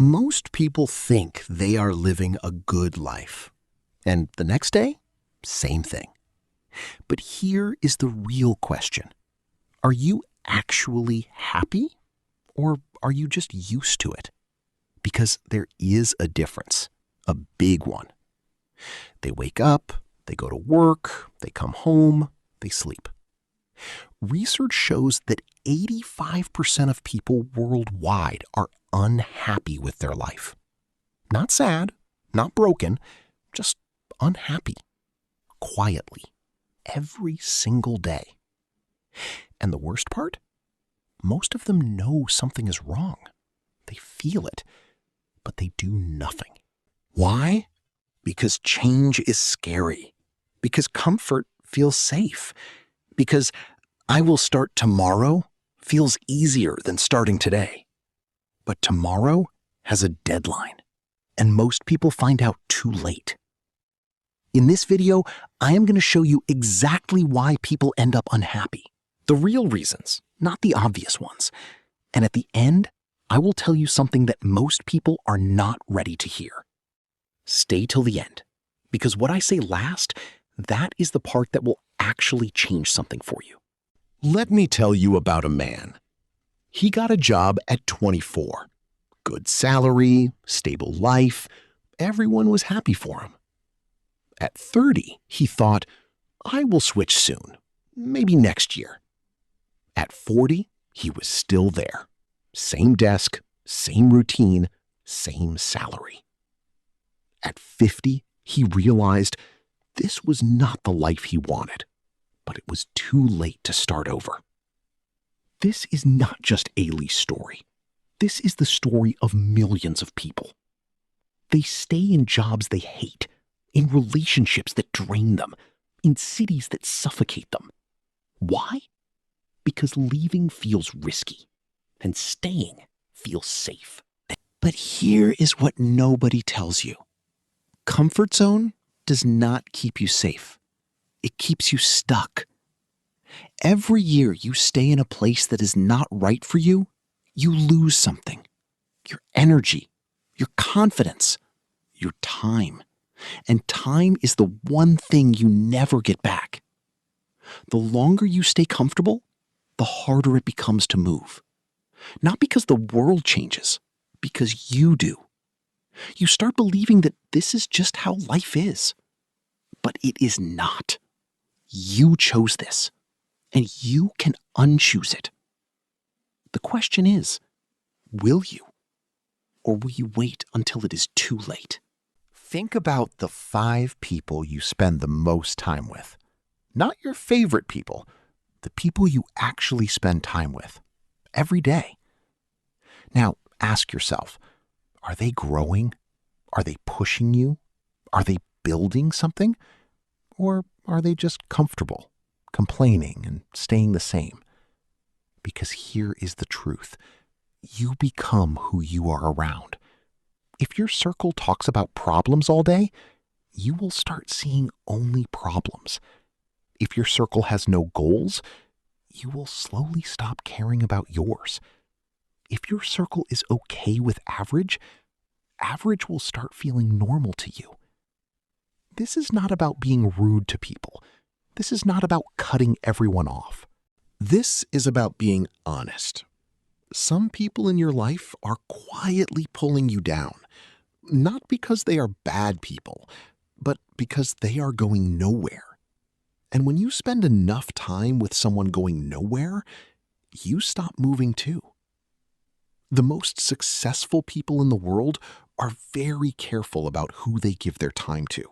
Most people think they are living a good life. And the next day, same thing. But here is the real question. Are you actually happy? Or are you just used to it? Because there is a difference, a big one. They wake up, they go to work, they come home, they sleep. Research shows that 85% of people worldwide are unhappy with their life. Not sad, not broken, just unhappy. Quietly. Every single day. And the worst part? Most of them know something is wrong. They feel it, but they do nothing. Why? Because change is scary. Because comfort feels safe. Because I will start tomorrow feels easier than starting today. But tomorrow has a deadline, and most people find out too late. In this video, I am going to show you exactly why people end up unhappy. The real reasons, not the obvious ones. And at the end, I will tell you something that most people are not ready to hear. Stay till the end, because what I say last, that is the part that will actually change something for you. Let me tell you about a man. He got a job at 24. Good salary, stable life, everyone was happy for him. At 30, he thought, I will switch soon, maybe next year. At 40, he was still there. Same desk, same routine, same salary. At 50, he realized this was not the life he wanted, but it was too late to start over. This is not just Ailey's story. This is the story of millions of people. They stay in jobs they hate, in relationships that drain them, in cities that suffocate them. Why? Because leaving feels risky, and staying feels safe. But here is what nobody tells you. Comfort zone does not keep you safe. It keeps you stuck. Every year you stay in a place that is not right for you, you lose something. Your energy, your confidence, your time. And time is the one thing you never get back. The longer you stay comfortable, the harder it becomes to move. Not because the world changes, because you do. You start believing that this is just how life is. But it is not. You chose this, and you can unchoose it. The question is, will you? Or will you wait until it is too late? Think about the 5 people you spend the most time with. Not your favorite people, the people you actually spend time with every day. Now, ask yourself, are they growing? Are they pushing you? Are they building something? Or are they just comfortable, complaining, and staying the same? Because here is the truth. You become who you are around. If your circle talks about problems all day, you will start seeing only problems. If your circle has no goals, you will slowly stop caring about yours. If your circle is okay with average, average will start feeling normal to you. This is not about being rude to people. This is not about cutting everyone off. This is about being honest. Some people in your life are quietly pulling you down, not because they are bad people, but because they are going nowhere. And when you spend enough time with someone going nowhere, you stop moving too. The most successful people in the world are very careful about who they give their time to,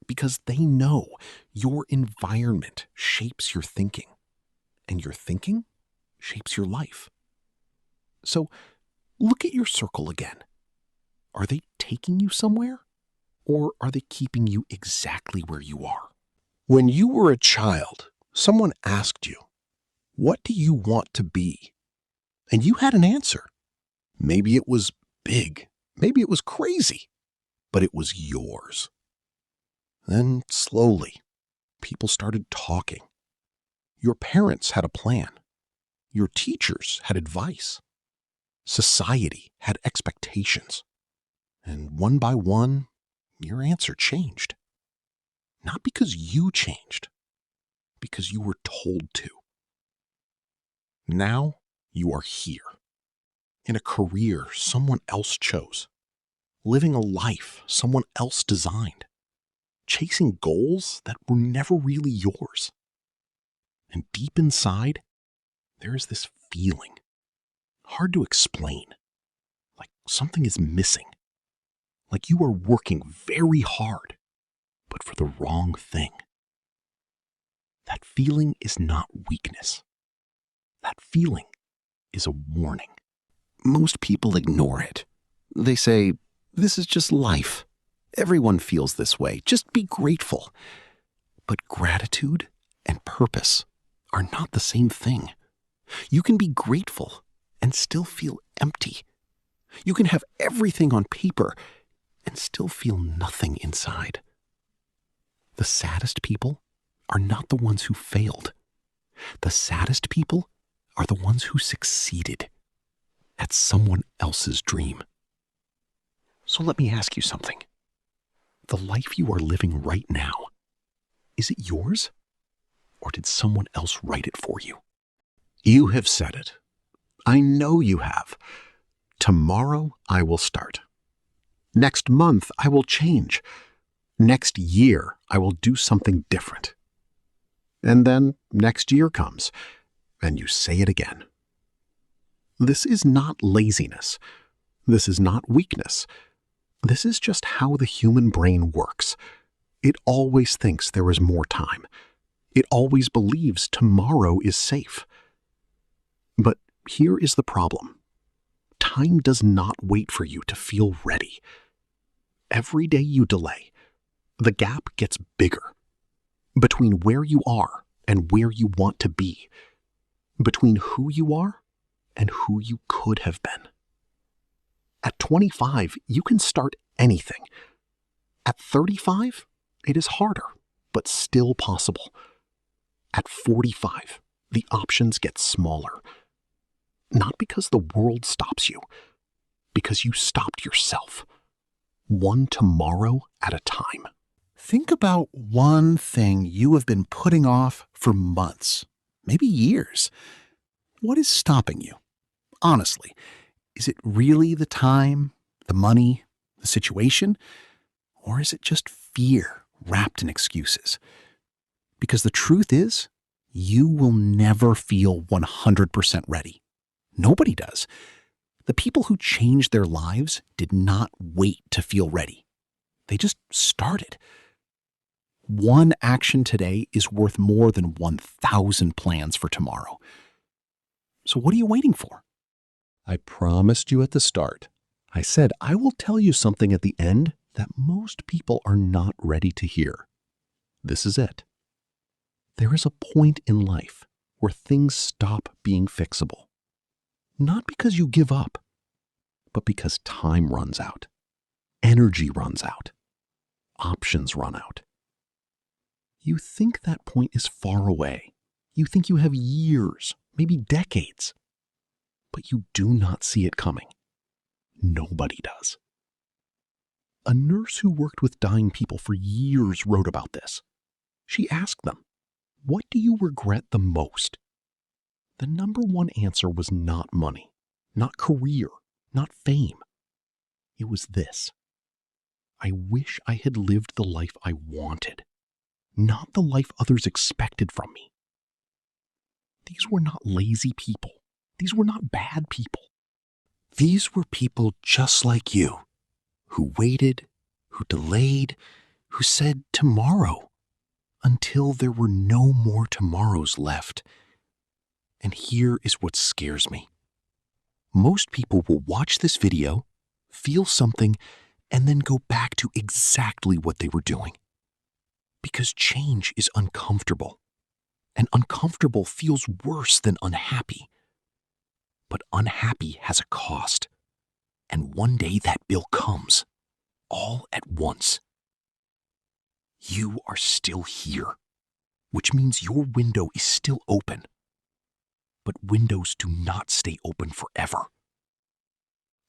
because they know your environment shapes your thinking, and your thinking shapes your life. So look at your circle again. Are they taking you somewhere, or are they keeping you exactly where you are? When you were a child, someone asked you, "What do you want to be?" And you had an answer. Maybe it was big, maybe it was crazy, but it was yours. Then slowly, people started talking. Your parents had a plan. Your teachers had advice. Society had expectations. And one by one, your answer changed. Not because you changed, because you were told to. Now you are here, in a career someone else chose, living a life someone else designed, chasing goals that were never really yours. And deep inside, there is this feeling, hard to explain, like something is missing, like you are working very hard, but for the wrong thing. That feeling is not weakness. That feeling is a warning. Most people ignore it. They say, this is just life. Everyone feels this way. Just be grateful. But gratitude and purpose are not the same thing. You can be grateful and still feel empty. You can have everything on paper and still feel nothing inside. The saddest people are not the ones who failed. The saddest people are the ones who succeeded at someone else's dream. So let me ask you something. The life you are living right now, is it yours? Or did someone else write it for you? You have said it. I know you have. Tomorrow I will start. Next month I will change. Next year I will do something different. And then next year comes, and you say it again. This is not laziness. This is not weakness. This is just how the human brain works. It always thinks there is more time. It always believes tomorrow is safe. But here is the problem. Time does not wait for you to feel ready. Every day you delay, the gap gets bigger between where you are and where you want to be, between who you are and who you could have been. At 25, you can start anything. At 35, it is harder, but still possible. At 45, the options get smaller. Not because the world stops you, because you stopped yourself. One tomorrow at a time. Think about one thing you have been putting off for months, maybe years. What is stopping you? Honestly, is it really the time, the money, the situation? Or is it just fear wrapped in excuses? Because the truth is, you will never feel 100% ready. Nobody does. The people who changed their lives did not wait to feel ready. They just started. One action today is worth more than 1,000 plans for tomorrow. So what are you waiting for? I promised you at the start. I said I will tell you something at the end that most people are not ready to hear. This is it. There is a point in life where things stop being fixable. Not because you give up, but because time runs out, energy runs out, options run out. You think that point is far away. You think you have years, maybe decades, but you do not see it coming. Nobody does. A nurse who worked with dying people for years wrote about this. She asked them, "What do you regret the most?" The number one answer was not money, not career, not fame. It was this: I wish I had lived the life I wanted, not the life others expected from me. These were not lazy people. These were not bad people. These were people just like you, who waited, who delayed, who said tomorrow, until there were no more tomorrows left. And here is what scares me. Most people will watch this video, feel something, and then go back to exactly what they were doing. Because change is uncomfortable, and uncomfortable feels worse than unhappy. But unhappy has a cost, and one day that bill comes, all at once. You are still here, which means your window is still open. But windows do not stay open forever.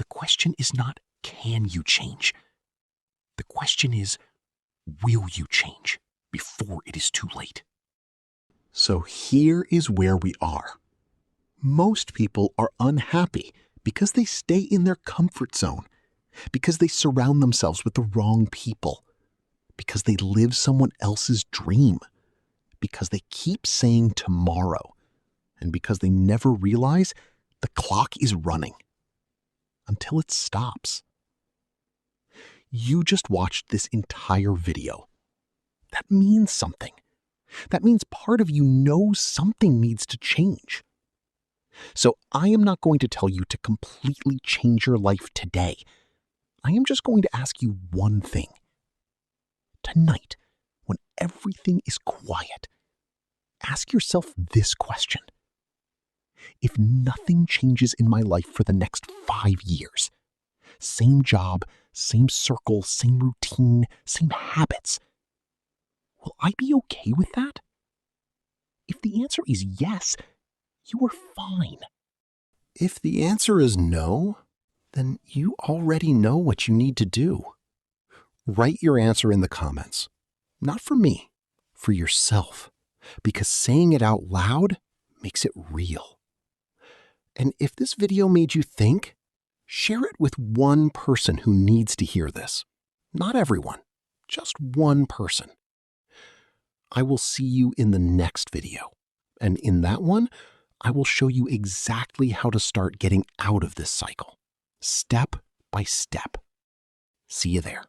The question is not, can you change? The question is, will you change before it is too late? So here is where we are. Most people are unhappy because they stay in their comfort zone, because they surround themselves with the wrong people, because they live someone else's dream, because they keep saying tomorrow, and because they never realize the clock is running until it stops. You just watched this entire video. That means something. That means part of you knows something needs to change. So I am not going to tell you to completely change your life today. I am just going to ask you one thing. Tonight, when everything is quiet, ask yourself this question. If nothing changes in my life for the next 5 years, same job, same circle, same routine, same habits, will I be okay with that? If the answer is yes, you are fine. If the answer is no, then you already know what you need to do. Write your answer in the comments. Not for me, for yourself, because saying it out loud makes it real. And if this video made you think, share it with one person who needs to hear this. Not everyone, just one person. I will see you in the next video. And in that one, I will show you exactly how to start getting out of this cycle, step by step. See you there.